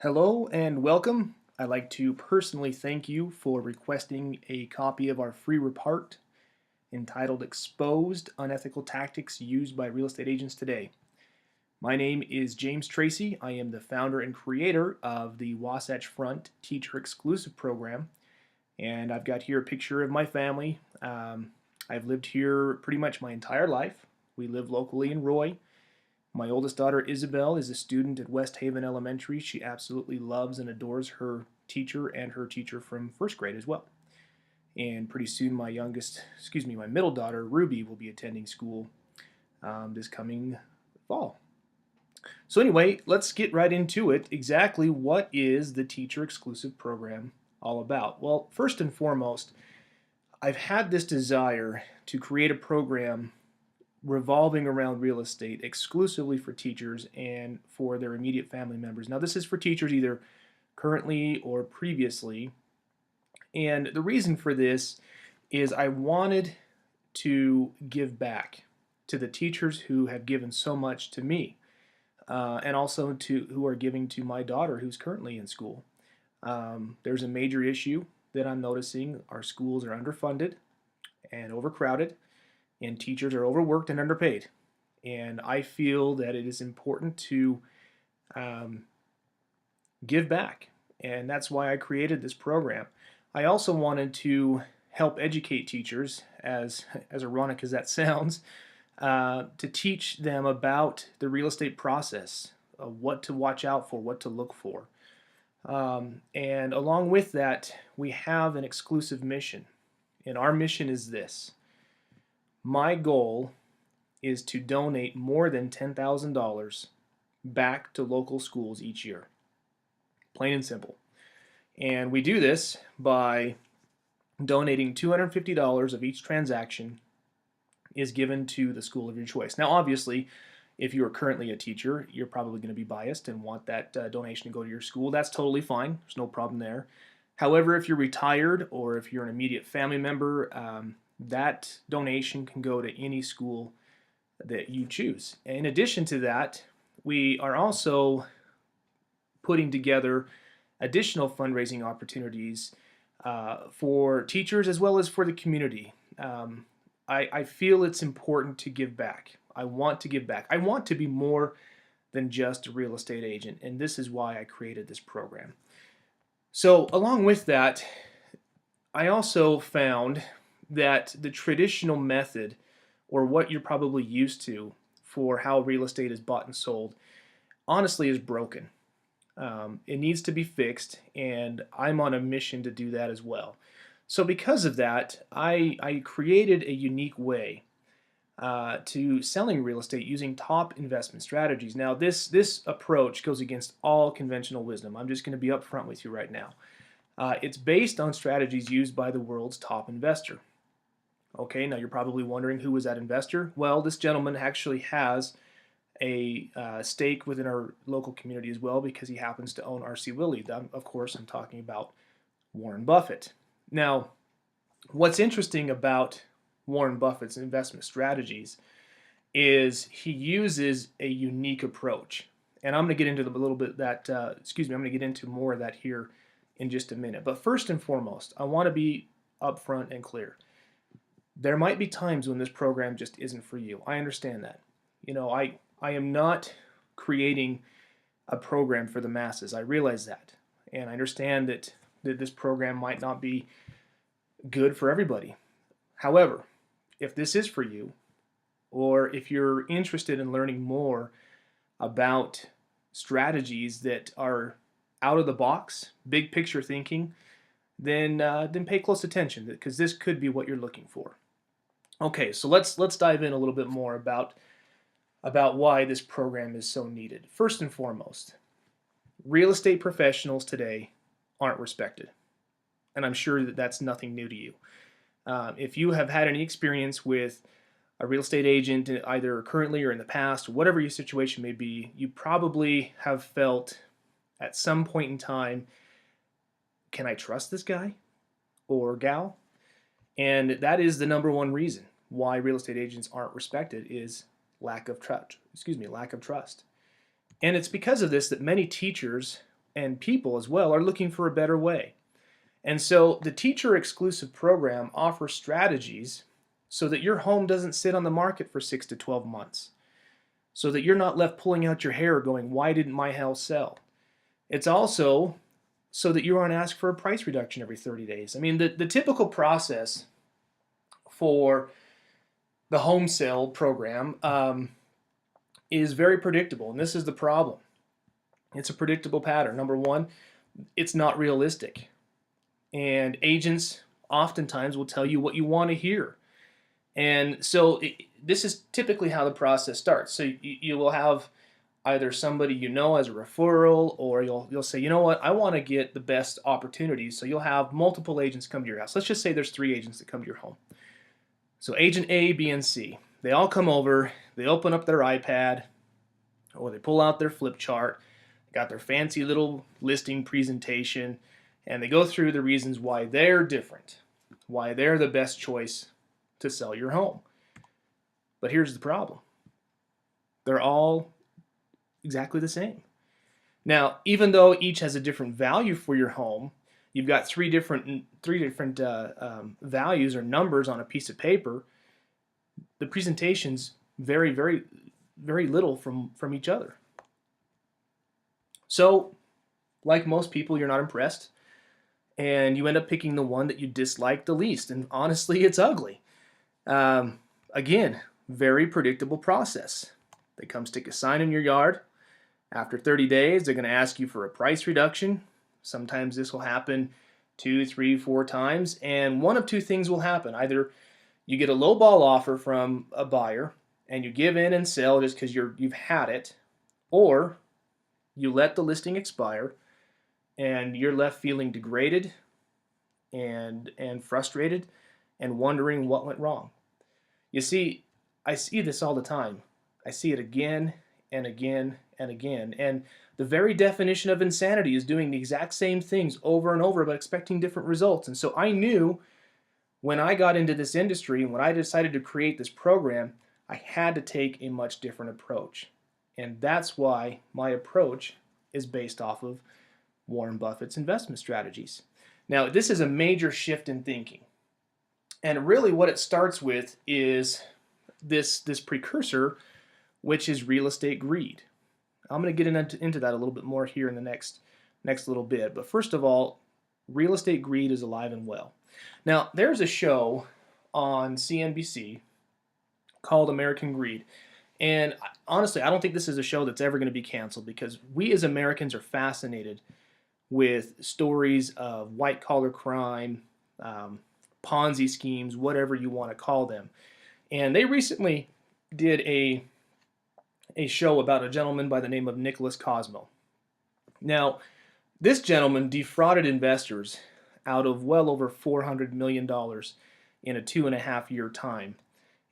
Hello and welcome. I'd like to personally thank you for requesting a copy of our free report entitled Exposed Unethical Tactics Used by Real Estate Agents Today. My name is James Tracy. I am the founder and creator of the Wasatch Front Teacher Exclusive Program, and I've got here a picture of my family. I've lived here pretty much my entire life. We live locally in Roy. My oldest daughter, Isabel, is a student at West Haven Elementary. She absolutely loves and adores her teacher and her teacher from first grade as well. And pretty soon, my middle daughter, Ruby, will be attending school this coming fall. So anyway, let's get right into it. Exactly what is the Teacher Exclusive Program all about? Well, first and foremost, I've had this desire to create a program revolving around real estate exclusively for teachers and for their immediate family members. Now, this is for teachers either currently or previously. And the reason for this is I wanted to give back to the teachers who have given so much to me, and also to who are giving to my daughter who's currently in school. There's a major issue that I'm noticing. Our schools are underfunded and overcrowded, and teachers are overworked and underpaid. And I feel that it is important to um, give back, and that's why I created this program. I also wanted to help educate teachers, as ironic as that sounds, to teach them about the real estate process, what to watch out for, what to look for. And along with that, we have an exclusive mission. And our mission is this. My goal is to donate more than $10,000 back to local schools each year. Plain and simple. And we do this by donating $250 of each transaction is given to the school of your choice. Now, obviously, if you are currently a teacher, you're probably going to be biased and want that donation to go to your school. That's totally fine. There's no problem there. However, if you're retired or if you're an immediate family member, that donation can go to any school that you choose. In addition to that, we are also putting together additional fundraising opportunities for teachers as well as for the community. I feel it's important to give back. I want to give back. I want to be more than just a real estate agent, and this is why I created this program. So, along with that, I also found that the traditional method, or what you're probably used to for how real estate is bought and sold, honestly is broken. It needs to be fixed, and I'm on a mission to do that as well. So because of that, I created a unique way to selling real estate using top investment strategies. Now, this approach goes against all conventional wisdom. I'm just going to be upfront with you right now. It's based on strategies used by the world's top investor. Okay, now you're probably wondering who was that investor? Well, this gentleman actually has a stake within our local community as well because he happens to own RC Willey. Of course, I'm talking about Warren Buffett. Now, what's interesting about Warren Buffett's investment strategies is he uses a unique approach. And I'm going to get into a little bit that, I'm going to get into more of that here in just a minute. But first and foremost, I want to be upfront and clear. There might be times when this program just isn't for you. I understand that. I am not creating a program for the masses. I realize that. And I understand that this program might not be good for everybody. However, if this is for you, or if you're interested in learning more about strategies that are out of the box, big picture thinking, then pay close attention because this could be what you're looking for. Okay, so let's dive in a little bit more about why this program is so needed. First and foremost, real estate professionals today aren't respected, and I'm sure that that's nothing new to you. If you have had any experience with a real estate agent, either currently or in the past, whatever your situation may be, you probably have felt at some point in time, can I trust this guy or gal? And that is the number one reason why real estate agents aren't respected is lack of trust. And it's because of this that many teachers and people as well are looking for a better way. And so the teacher exclusive program offers strategies so that your home doesn't sit on the market for 6 to 12 months, so that you're not left pulling out your hair going, why didn't my house sell? It's also so that you aren't asked for a price reduction every 30 days. I mean, the typical process for the home sale program is very predictable, and this is the problem. It's a predictable pattern. Number one, it's not realistic. And agents oftentimes will tell you what you want to hear. And so this is typically how the process starts. So you will have either somebody you know as a referral, or you'll say, you know what, I want to get the best opportunities. So you'll have multiple agents come to your house. Let's just say there's 3 agents that come to your home. So agent A, B, and C, they all come over, they open up their iPad, or they pull out their flip chart, got their fancy little listing presentation, and they go through the reasons why they're different, why they're the best choice to sell your home. But here's the problem. They're all exactly the same. Now, even though each has a different value for your home, you've got three different values or numbers on a piece of paper. The presentations vary very little from each other. So, like most people, you're not impressed, and you end up picking the one that you dislike the least. And honestly, it's ugly. Again, very predictable process. They come stick a sign in your yard. After 30 days, they're going to ask you for a price reduction. Sometimes this will happen 2, 3, 4 times, and one of two things will happen. Either you get a low ball offer from a buyer and you give in and sell just because you've had it, or you let the listing expire and you're left feeling degraded and frustrated and wondering what went wrong. You see, I see this all the time. I see it again and again and again. And the very definition of insanity is doing the exact same things over and over but expecting different results. And so I knew when I got into this industry and when I decided to create this program, I had to take a much different approach. And that's why my approach is based off of Warren Buffett's investment strategies. Now, this is a major shift in thinking. And really what it starts with is this precursor, which is real estate greed. I'm going to get into that a little bit more here in the next little bit. But first of all, real estate greed is alive and well. Now, there's a show on CNBC called American Greed. And honestly, I don't think this is a show that's ever going to be canceled, because we as Americans are fascinated with stories of white-collar crime, Ponzi schemes, whatever you want to call them. And they recently did a show about a gentleman by the name of Nicholas Cosmo. Now, this gentleman defrauded investors out of well over $400 million in a 2.5-year time.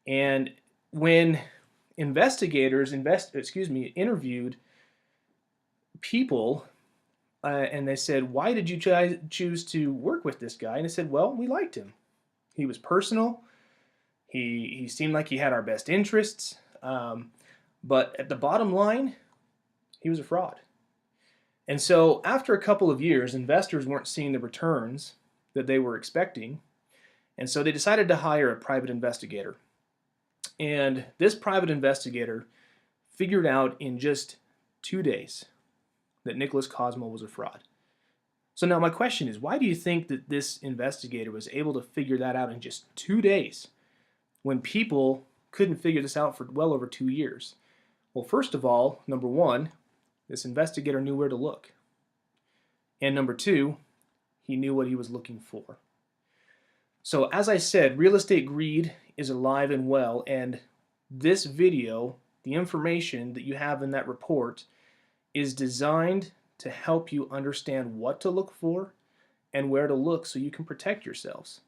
And when investigators interviewed people, and they said, why did you choose to work with this guy? And they said, well, we liked him. He was personal. He seemed like he had our best interests. But at the bottom line, he was a fraud. And so after a couple of years, investors weren't seeing the returns that they were expecting. And so they decided to hire a private investigator. And this private investigator figured out in just 2 days that Nicholas Cosmo was a fraud. So now my question is, why do you think that this investigator was able to figure that out in just 2 days when people couldn't figure this out for well over 2 years? Well, first of all, number one, this investigator knew where to look. And number two, he knew what he was looking for. So as I said, real estate greed is alive and well, and this video, the information that you have in that report, is designed to help you understand what to look for and where to look so you can protect yourselves.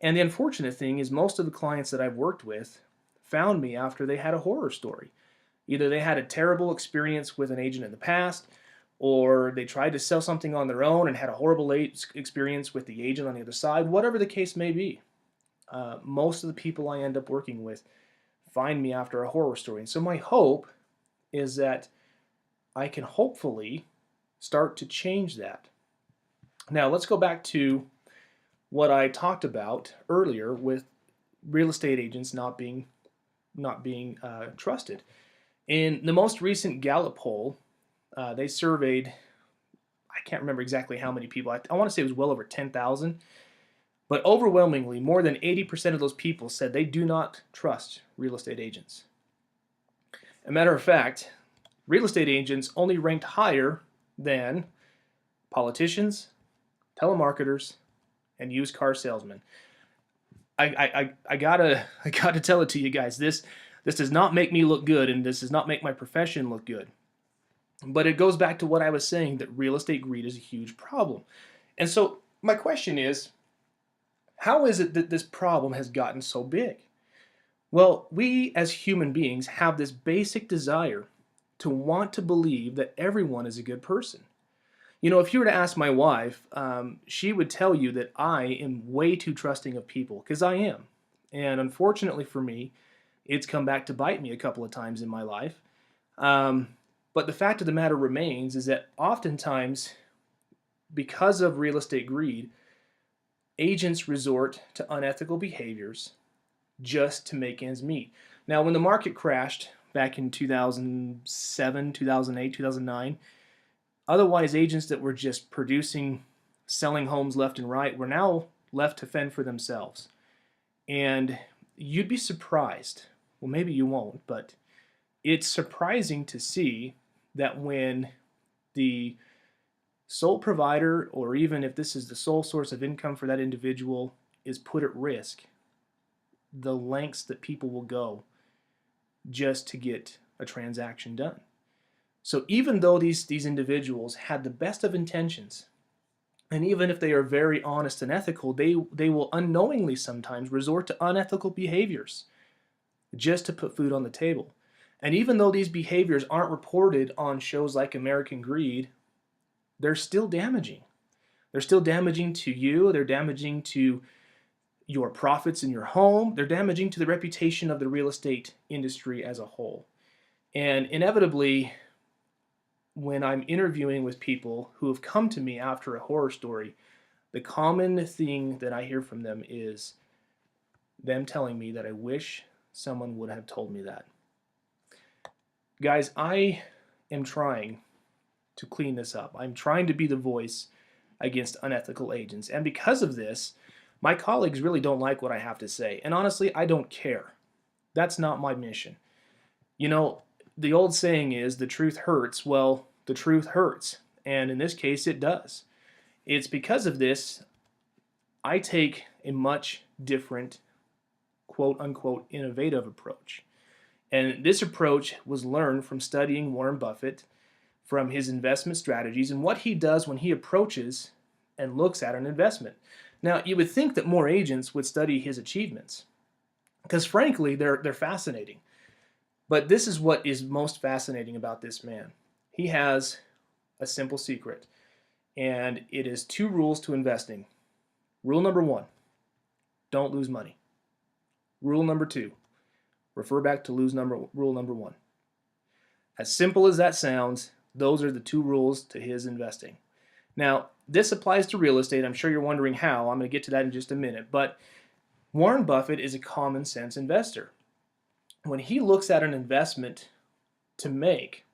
And the unfortunate thing is, most of the clients that I've worked with found me after they had a horror story. Either they had a terrible experience with an agent in the past, or they tried to sell something on their own and had a horrible experience with the agent on the other side. Whatever the case may be, most of the people I end up working with find me after a horror story. And so my hope is that I can hopefully start to change that. Now let's go back to what I talked about earlier with real estate agents not being trusted. In the most recent Gallup poll, they surveyed, I can't remember exactly how many people. I want to say it was well over 10,000, but overwhelmingly, more than 80% of those people said they do not trust real estate agents. As a matter of fact, real estate agents only ranked higher than politicians, telemarketers, and used car salesmen. I gotta tell it to you guys. This does not make me look good, and this does not make my profession look good. But it goes back to what I was saying, that real estate greed is a huge problem. And so my question is, how is it that this problem has gotten so big? Well, we as human beings have this basic desire to want to believe that everyone is a good person. You know, if you were to ask my wife, she would tell you that I am way too trusting of people, because I am. And unfortunately for me, it's come back to bite me a couple of times in my life. But the fact of the matter remains is that oftentimes, because of real estate greed, agents resort to unethical behaviors just to make ends meet. Now, when the market crashed back in 2007, 2008, 2009, otherwise agents that were just producing, selling homes left and right were now left to fend for themselves. And you'd be surprised, well, maybe you won't, but it's surprising to see that when the sole provider, or even if this is the sole source of income for that individual, is put at risk, the lengths that people will go just to get a transaction done. So even though these individuals had the best of intentions, and even if they are very honest and ethical, they will unknowingly sometimes resort to unethical behaviors just to put food on the table. And even though these behaviors aren't reported on shows like American Greed, they're still damaging. They're still damaging to you. They're damaging to your profits in your home. They're damaging to the reputation of the real estate industry as a whole. And inevitably, when I'm interviewing with people who have come to me after a horror story, the common thing that I hear from them is them telling me that I wish someone would have told me that. Guys, I am trying to clean this up. I'm trying to be the voice against unethical agents. And because of this, my colleagues really don't like what I have to say. And honestly, I don't care. That's not my mission. You know, the old saying is, the truth hurts. Well, the truth hurts. And in this case, it does. It's because of this, I take a much different, quote unquote, innovative approach. And this approach was learned from studying Warren Buffett, from his investment strategies, and what he does when he approaches and looks at an investment. Now, you would think that more agents would study his achievements, because frankly, they're fascinating. But this is what is most fascinating about this man. He has a simple secret, and it is 2 rules to investing. Rule number 1, don't lose money. Rule number 2, refer back to rule number 1. As simple as that sounds, those are the 2 rules to his investing. Now, this applies to real estate. I'm sure you're wondering how. I'm going to get to that in just a minute. But Warren Buffett is a common sense investor. When he looks at an investment to make,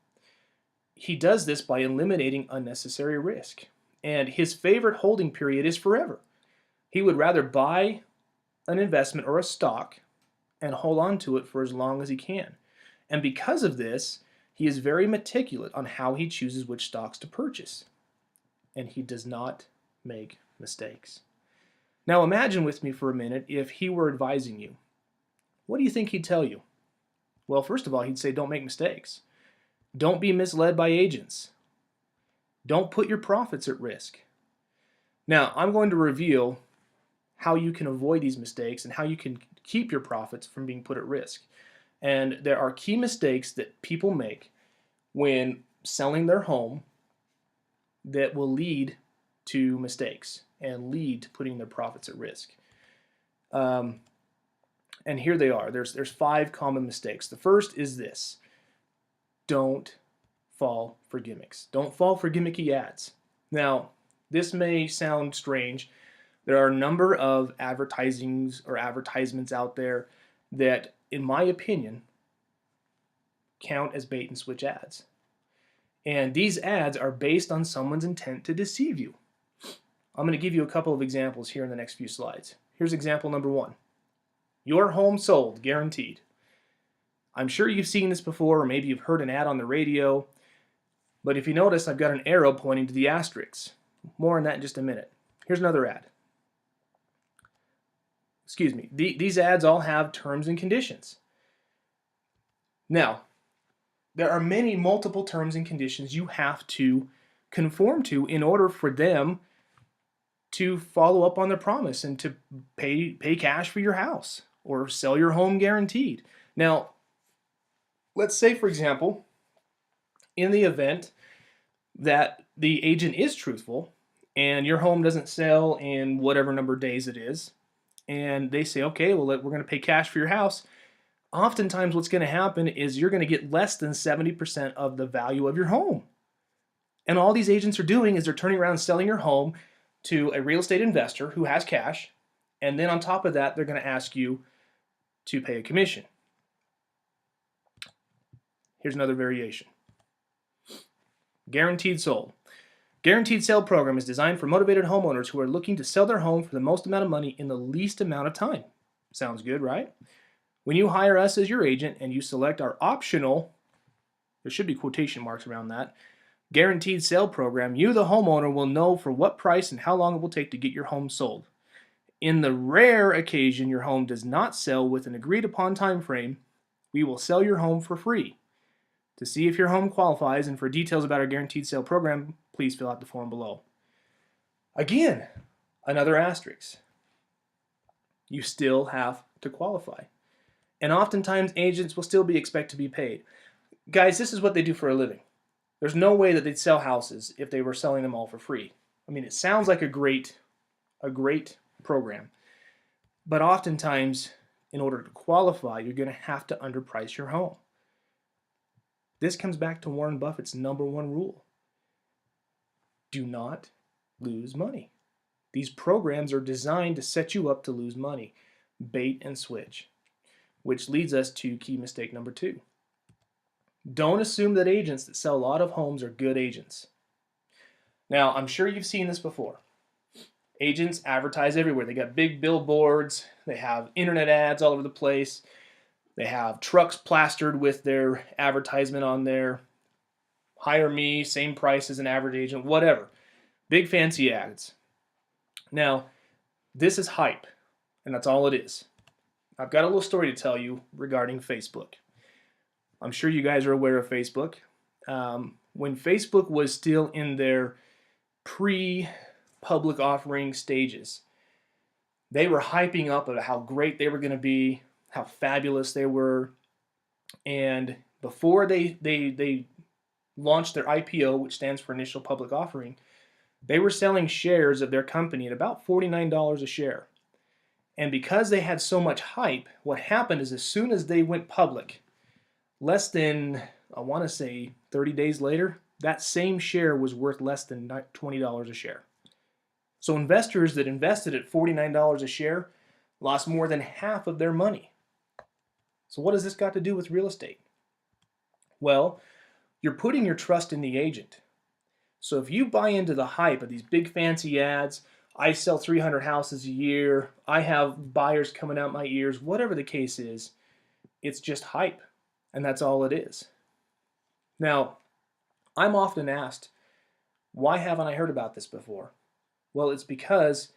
he does this by eliminating unnecessary risk. And his favorite holding period is forever. He would rather buy an investment or a stock and hold on to it for as long as he can. And because of this, he is very meticulous on how he chooses which stocks to purchase. And he does not make mistakes. Now imagine with me for a minute if he were advising you. What do you think he'd tell you? Well, first of all, he'd say don't make mistakes. Don't be misled by agents. Don't put your profits at risk. Now, I'm going to reveal how you can avoid these mistakes and how you can keep your profits from being put at risk. And there are key mistakes that people make when selling their home that will lead to mistakes and lead to putting their profits at risk. And here they are. There's 5 common mistakes. The first is this: don't fall for gimmicks. Don't fall for gimmicky ads. Now, this may sound strange. There are a number of advertisements out there that, in my opinion, count as bait and switch ads. And these ads are based on someone's intent to deceive you. I'm going to give you a couple of examples here in the next few slides. Here's example number 1. Your home sold, guaranteed. I'm sure you've seen this before, or maybe you've heard an ad on the radio, but if you notice, I've got an arrow pointing to the asterisks. More on that in just a minute. Here's another ad. Excuse me. These ads all have terms and conditions. Now, there are multiple terms and conditions you have to conform to in order for them to follow up on their promise and to pay cash for your house or sell your home guaranteed. Now, let's say, for example, in the event that the agent is truthful and your home doesn't sell in whatever number of days it is, and they say, okay, well, we're going to pay cash for your house, oftentimes what's going to happen is you're going to get less than 70% of the value of your home. And all these agents are doing is they're turning around and selling your home to a real estate investor who has cash, and then on top of that, they're going to ask you to pay a commission. Here's another variation. Guaranteed sold. Guaranteed sale program is designed for motivated homeowners who are looking to sell their home for the most amount of money in the least amount of time. Sounds good, right? When you hire us as your agent and you select our optional, there should be quotation marks around that, guaranteed sale program, you, the homeowner, will know for what price and how long it will take to get your home sold. In the rare occasion your home does not sell with an agreed upon time frame, we will sell your home for free. To see if your home qualifies and for details about our guaranteed sale program, please fill out the form below. Again, another asterisk. You still have to qualify. And oftentimes agents will still be expected to be paid. Guys, this is what they do for a living. There's no way that they'd sell houses if they were selling them all for free. I mean, it sounds like a great program. But oftentimes, in order to qualify, you're going to have to underprice your home. This comes back to Warren Buffett's #1 rule. Do not lose money. These programs are designed to set you up to lose money. Bait and switch. Which leads us to key mistake number 2. Don't assume that agents that sell a lot of homes are good agents. Now, I'm sure you've seen this before. Agents advertise everywhere. They got big billboards. They have internet ads all over the place. They have trucks plastered with their advertisement on there. Hire me, same price as an average agent, whatever. Big fancy ads. Now, this is hype, and that's all it is. I've got a little story to tell you regarding Facebook. I'm sure you guys are aware of Facebook. When Facebook was still in their pre-public offering stages, they were hyping up about how great they were going to be, how fabulous they were, and before they launched their IPO, which stands for initial public offering, they were selling shares of their company at about $49 a share. And because they had so much hype, what happened is as soon as they went public, less than, I want to say 30 days later, that same share was worth less than $20 a share. So investors that invested at $49 a share lost more than half of their money. So what has this got to do with real estate? Well, you're putting your trust in the agent. So if you buy into the hype of these big fancy ads, I sell 300 houses a year, I have buyers coming out my ears, whatever the case is, it's just hype. And that's all it is. Now, I'm often asked, why haven't I heard about this before? Well, it's because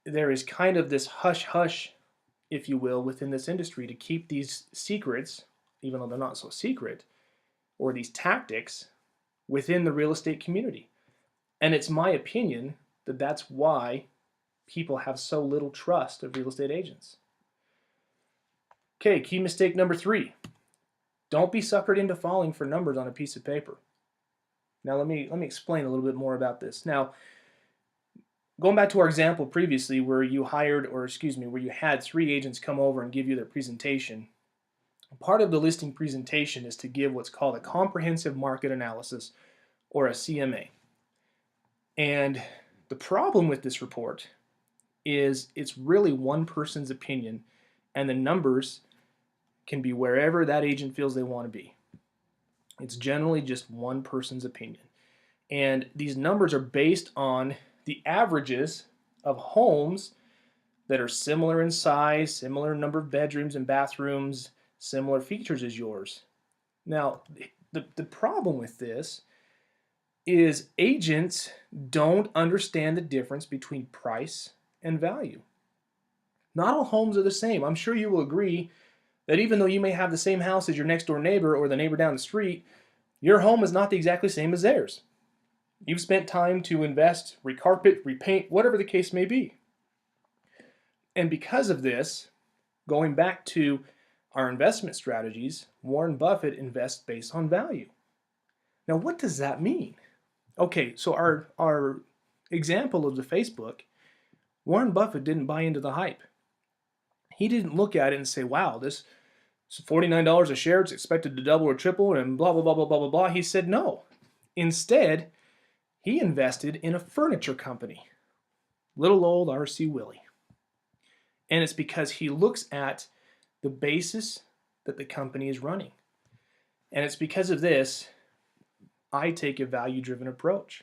there is kind of this hush-hush, if you will, within this industry to keep these secrets, even though they're not so secret, or these tactics within the real estate community. And it's my opinion that that's why people have so little trust of real estate agents. Okay, key mistake number 3. Don't be suckered into falling for numbers on a piece of paper. Now let me explain a little bit more about this. Now, going back to our example previously where you had 3 agents come over and give you their presentation. Part of the listing presentation is to give what's called a comprehensive market analysis, or a CMA. And the problem with this report is it's really one person's opinion, and the numbers can be wherever that agent feels they want to be. It's generally just one person's opinion. And these numbers are based on the averages of homes that are similar in size, similar number of bedrooms and bathrooms, similar features as yours. Now, the problem with this is agents don't understand the difference between price and value. Not all homes are the same. I'm sure you will agree that even though you may have the same house as your next door neighbor or the neighbor down the street, your home is not exactly the same as theirs. You've spent time to invest, recarpet, repaint, whatever the case may be. And because of this, going back to our investment strategies, Warren Buffett invests based on value. Now, what does that mean? Okay, so our example of the Facebook, Warren Buffett didn't buy into the hype. He didn't look at it and say, wow, this is $49 a share, it's expected to double or triple, and blah, blah, blah, blah, blah, blah, blah. He said no. Instead, he invested in a furniture company, little old R.C. Willey. And it's because he looks at the basis that the company is running. And it's because of this, I take a value-driven approach.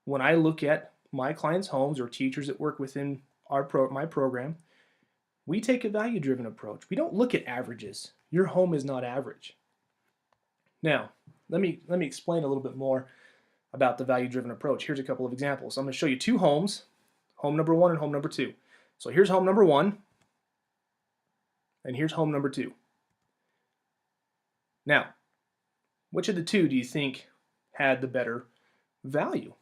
When I look at my clients' homes or teachers that work within my program, we take a value-driven approach. We don't look at averages. Your home is not average. Now, let me explain a little bit more about the value-driven approach. Here's a couple of examples. I'm going to show you two homes, home number 1 and home number 2. So here's home number 1, and here's home number 2. Now, which of the two do you think had the better value?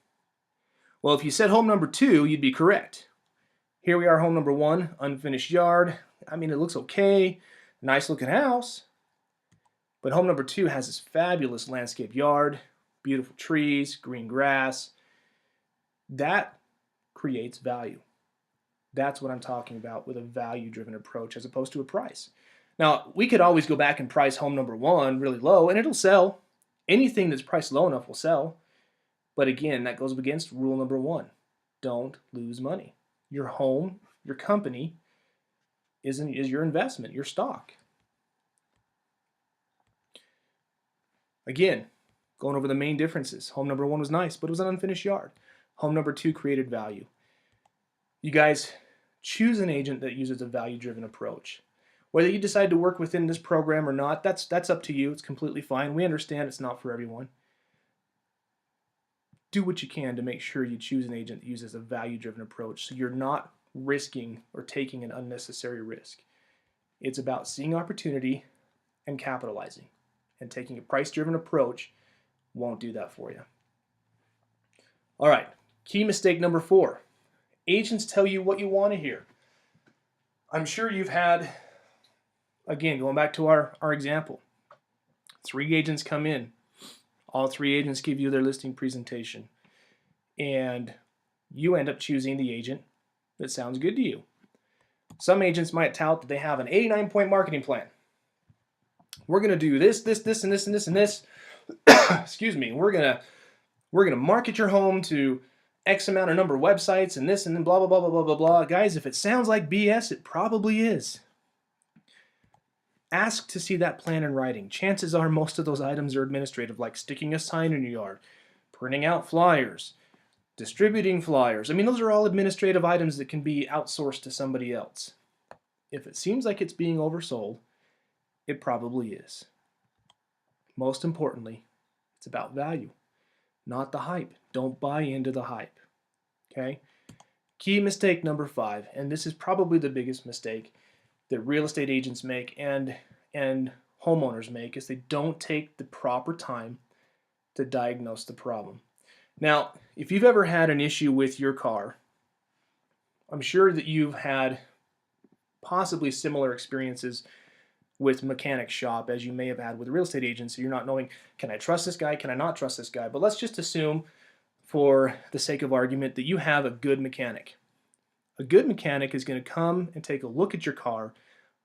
Well, if you said home number 2, you'd be correct. Here we are, home number 1, unfinished yard. I mean, it looks okay, nice looking house. But home number 2 has this fabulous landscape yard, beautiful trees, green grass. That creates value. That's what I'm talking about with a value-driven approach as opposed to a price. Now, we could always go back and price home number 1 really low, and it'll sell. Anything that's priced low enough will sell. But again, that goes against rule number 1. Don't lose money. Your home, your company, is your investment, your stock. Again, going over the main differences. Home number 1 was nice, but it was an unfinished yard. Home number 2 created value. You guys, choose an agent that uses a value-driven approach. Whether you decide to work within this program or not, that's up to you. It's completely fine. We understand it's not for everyone. Do what you can to make sure you choose an agent that uses a value-driven approach so you're not risking or taking an unnecessary risk. It's about seeing opportunity and capitalizing. And taking a price-driven approach won't do that for you. All right, key mistake number 4. Agents tell you what you want to hear. I'm sure you've had, again, going back to our example, 3 agents come in. All 3 agents give you their listing presentation. And you end up choosing the agent that sounds good to you. Some agents might tout that they have an 89-point marketing plan. We're going to do this, this, this, and this, and this, and this. Excuse me. We're gonna market your home to X amount of number of websites and this and then blah, blah, blah, blah, blah, blah, blah. Guys, if it sounds like BS, it probably is. Ask to see that plan in writing. Chances are most of those items are administrative, like sticking a sign in your yard, printing out flyers, distributing flyers. I mean, those are all administrative items that can be outsourced to somebody else. If it seems like it's being oversold, it probably is. Most importantly, it's about value, not the hype. Don't buy into the hype. Okay? Key mistake number 5, and this is probably the biggest mistake that real estate agents make and homeowners make, is they don't take the proper time to diagnose the problem. Now, if you've ever had an issue with your car, I'm sure that you've had possibly similar experiences with mechanic shop as you may have had with a real estate agent. So you're not knowing, can I trust this guy? Can I not trust this guy? But let's just assume, for the sake of argument, that you have a good mechanic. A good mechanic is going to come and take a look at your car,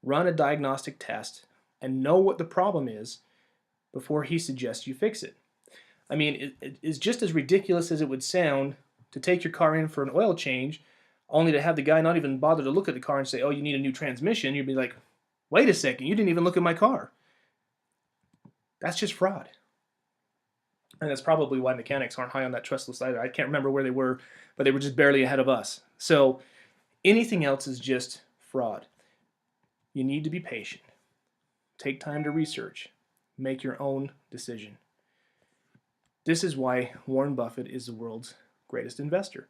run a diagnostic test, and know what the problem is before he suggests you fix it. I mean, it's just as ridiculous as it would sound to take your car in for an oil change, only to have the guy not even bother to look at the car and say, oh, you need a new transmission. You'd be like, wait a second, you didn't even look at my car. That's just fraud. And that's probably why mechanics aren't high on that trust list either. I can't remember where they were, but they were just barely ahead of us. So anything else is just fraud. You need to be patient. Take time to research. Make your own decision. This is why Warren Buffett is the world's greatest investor.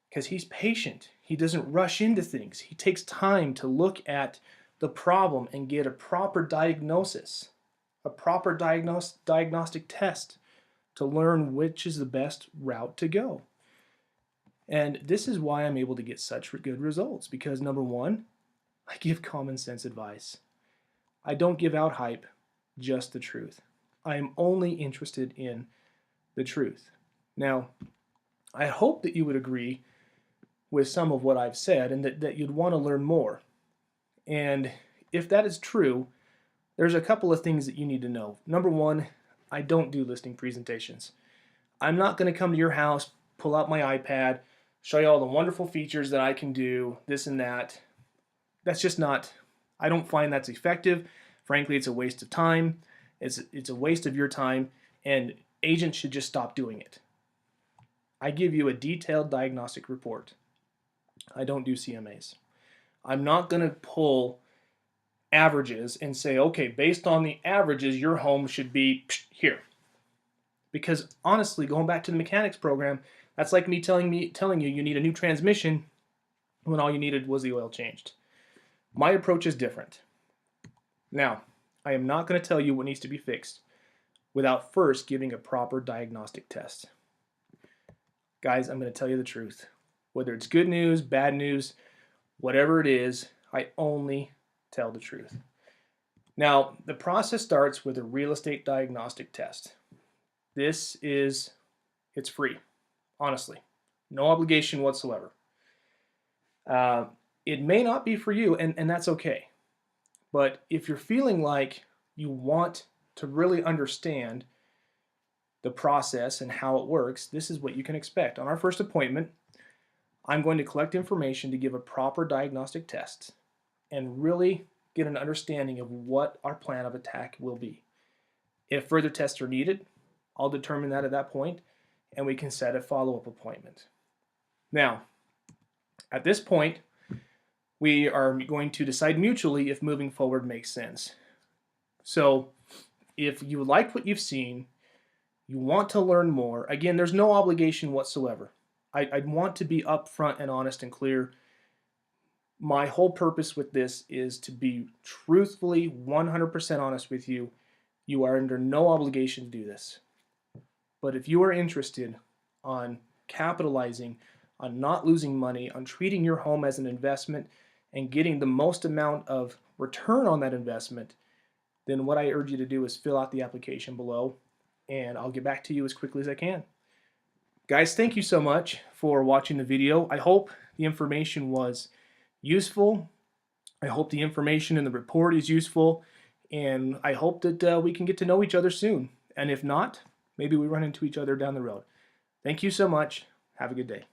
Because he's patient. He doesn't rush into things. He takes time to look at the problem and get a proper diagnosis, a proper diagnostic test to learn which is the best route to go. And this is why I'm able to get such good results, because number one, I give common sense advice. I don't give out hype, just the truth. I am only interested in the truth. Now, I hope that you would agree with some of what I've said and that you'd want to learn more. And if that is true, there's a couple of things that you need to know. Number one, I don't do listing presentations. I'm not going to come to your house, pull out my iPad, show you all the wonderful features that I can do, this and that. That's just not, I don't find that's effective. Frankly, it's a waste of time. It's a waste of your time, and agents should just stop doing it. I give you a detailed diagnostic report. I don't do CMAs. I'm not going to pull averages and say, okay, based on the averages, your home should be here. Because honestly, going back to the mechanics program, that's like me telling you you need a new transmission when all you needed was the oil changed. My approach is different. Now, I am not going to tell you what needs to be fixed without first giving a proper diagnostic test. Guys, I'm going to tell you the truth. Whether it's good news, bad news, whatever it is, I only tell the truth. Now, the process starts with a real estate diagnostic test. It's free, honestly. No obligation whatsoever. It may not be for you, and that's okay. But if you're feeling like you want to really understand the process and how it works, this is what you can expect. On our first appointment, I'm going to collect information to give a proper diagnostic test and really get an understanding of what our plan of attack will be. If further tests are needed, I'll determine that at that point, and we can set a follow-up appointment. Now, at this point, we are going to decide mutually if moving forward makes sense. So, if you like what you've seen, you want to learn more, again, there's no obligation whatsoever. I want to be upfront and honest and clear. My whole purpose with this is to be truthfully 100% honest with you. You are under no obligation to do this. But if you are interested on capitalizing, on not losing money, on treating your home as an investment and getting the most amount of return on that investment, then what I urge you to do is fill out the application below, and I'll get back to you as quickly as I can. Guys, thank you so much for watching the video. I hope the information was useful. I hope the information in the report is useful, and I hope that we can get to know each other soon. And if not, maybe we run into each other down the road. Thank you so much. Have a good day.